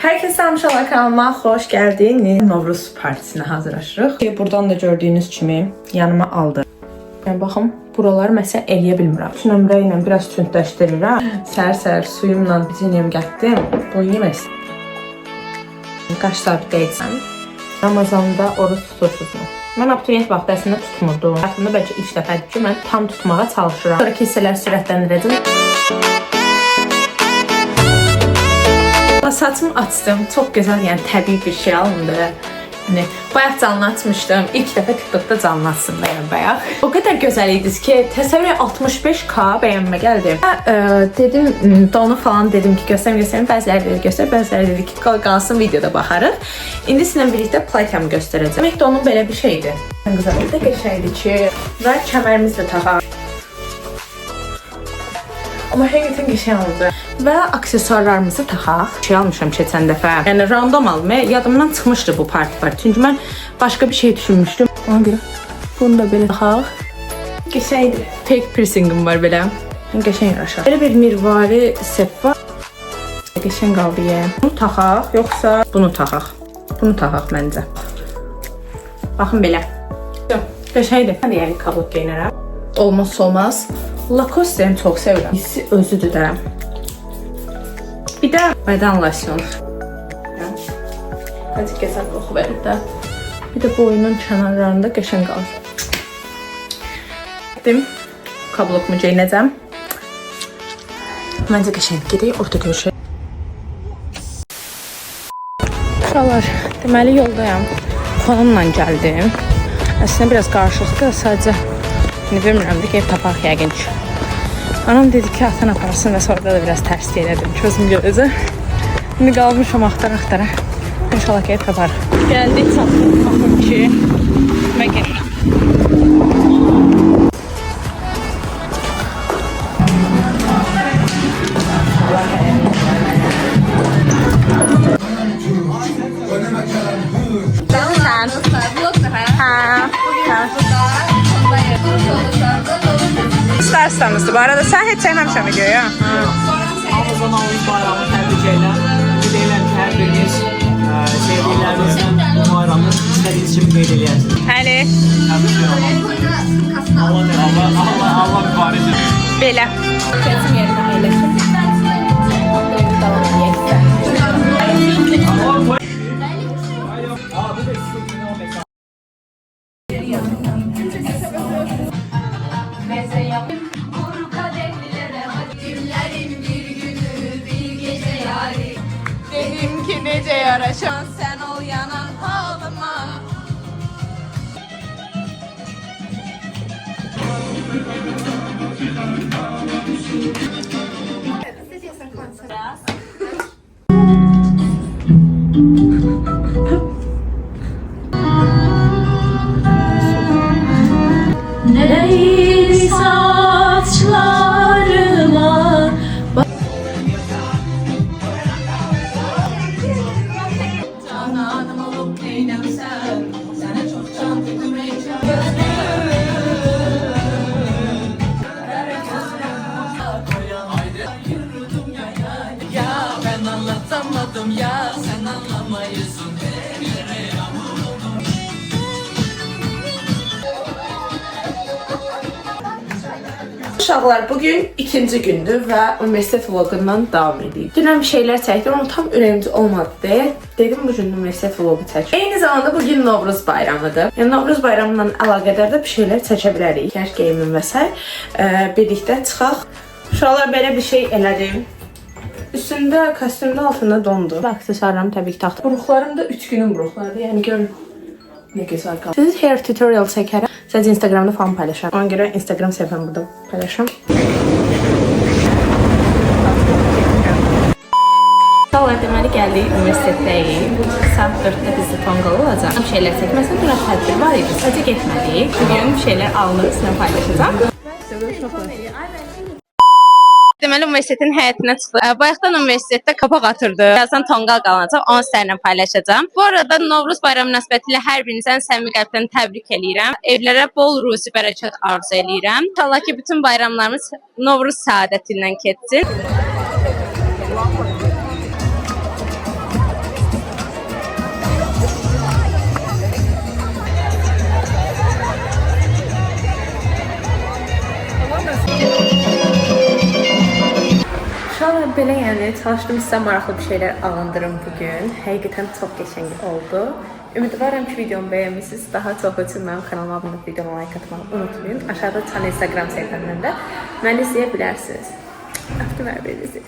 Herkese inşallah kanalıma hoş geldiniz. Novruz partisine hazırlaşırıq. Buradan da gördüğünüz kimi yanıma aldım. Yəni baxın, buraları məsəl eləyə bilmirəm. Şu nömrə ilə biraz tündləşdirirəm. Səhər-səhər suyumla biciniyim gətdim. Bunu yemək. Qaş sabitləyəcəm. Ramazanda oruç tutursunuz. Mən abituriyent vaxtı əslində tutmurdum. Həyatımda bəlkə ilk dəfədir ki, mən tam tutmağa çalışıram. Sonraki hissələri sürətləndirəcəm. Saçımı açdım. Çok güzel, yani təbii bir şey alındı. Yani bayaq canlı açmışdım. İlk dəfə TikTok'da canlı açdım bayaq. O kadar güzel idiniz ki, təsəvvür 65K bəyənmə gəldi. Dedim, donu falan dedim ki, göstərim. Bəziləri dedi göstər, bəziləri dedi ki, qalsın videoda baxarıq. İndi sizinlə birlikdə playkamı göstərəcəm. Demək ki, onun belə bir şeydir. Güzel da qəşəngdir ki, və kəmərimiz də taxaq. Ama həqiqətən qəşəng oldu. Və aksesuarlarımızı taxaq. Şey almışam keçən dəfə. Yəni random almaya yadımdan çıxmışdı bu parti. Çünki mən başqa bir şey düşünmüşdüm. Ona görə bunu da belə taxaq. Qəşəngdir. Fake piercingim var belə. Qəşəng yaraşır. Belə bir mirvari set var. Qəşəng qaldı yəni. Bunu taxaq, yoxsa bunu taxaq? Bunu taxaq məncə. Baxın belə. Qəşəngdir. Mən yəni kabluk geyinərəm. Olmazsa olmaz. Lacoste'ni çok sevirəm. Hissi özüdür də. Bir də bədən losyonu. Hadi gəzək oxu verim də. Bir də boynun kənarlarında qəşəng qalır. Dedim, kablokumu geyinəcəm. Məncə qəşəng gedək, orada görüşək. Uşaqlar, deməli yoldayam. Konumla gəldim. Əslində biraz qarışıqdır, sadəcə bilmirəm ki, ev tapaq yəqin ki. Anam dedi ki, atan aparsın və sonra da biraz tərs elədim ki, özüm görəcəm. İndi qalmışam axtara. İnşallah ki, ev tapar. Gəldik, çatdıq, baxın ki, və gəlirəm. İsterseniz bu arada sen hiç çekmemişsin videoyu ya. Ramazan ayı bayramı təbrik edirəm. Deyirəm ki, hər biriniz sevdiklərinizlə bu bayramı istədiyiniz kimi qeyd edərsiniz. Həli. Təbrik edirəm. Allah mübarək edir. Belə. Kəsim yerinə əyləşim. Davam edəyək. Dedim ki nece yaraşan sen ol yanan halıma. Nereydi saçlarıma? Cananım olup eylemsen, sana çok can tutmayacağım. Ya ben anlatamadım ya, sen anlamayısın. Uşaqlar, bugün ikinci gündür və universitet vlogundan davam edik. Dünən bir şeylər çəkdim, amma tam ürəyimcə olmadı deyə dedim bu gün universitet vlogu çəkim. Eyni zamanda bugün Novruz bayramıdır. Yəni Novruz bayramından əlaqədar da bir şeylər çəkə bilərik. Kəş geyimin və s. Birlikdə çıxaq. Uşaqlar, belə bir şey elədim. Üstündə, kostyumda altında dondu. Aksesuarlarım təbii ki taxdım. Buruqlarım da 3 günün buruqlardır. Yəni görün nə gözəl qaldı. Siz hair tutorial çəkərəm. Sadəcə Instagramda falan paylaşıram. Ona görə Instagram səhifəmi burada paylaşıram. Salar deməli gəldik, universitetdəyik. Saat 4-də bizi tonqal olacaq. Bir şeylər çəkməsən, biraz tədbir var idi. Sadəcə getmədik. Bugün bir şeylər alınıb, sizinlə paylaşacağım. Deməli universitetin həyətinə çıxdıq. Bayaqdan universitetdə qabaq atırdı. Birazdan tonqal qalınacaq, onu səninlə paylaşacağım. Bu arada Novruz bayramı münasibətilə hər birinizdən səmimi qəlbdən təbrik eləyirəm. Evlərə bol ruzi bərəkət arzu eləyirəm. İnşallah ki, bütün bayramlarımız Novruz səadəti ilə keçsin. belə yəni çalışdım sizə maraqlı bir şeylər alındırım bugün. Həqiqətən çox qəşəng oldu. Ümidvaram ki, videomu bəyənmisiniz. Daha çox üçün mənim kanalıma abunə olub videoma like atmağı unutmayın. Aşağıda çıxan Instagram səhifəmdən də məni izləyə bilərsiniz. Öptüm hər birinizi.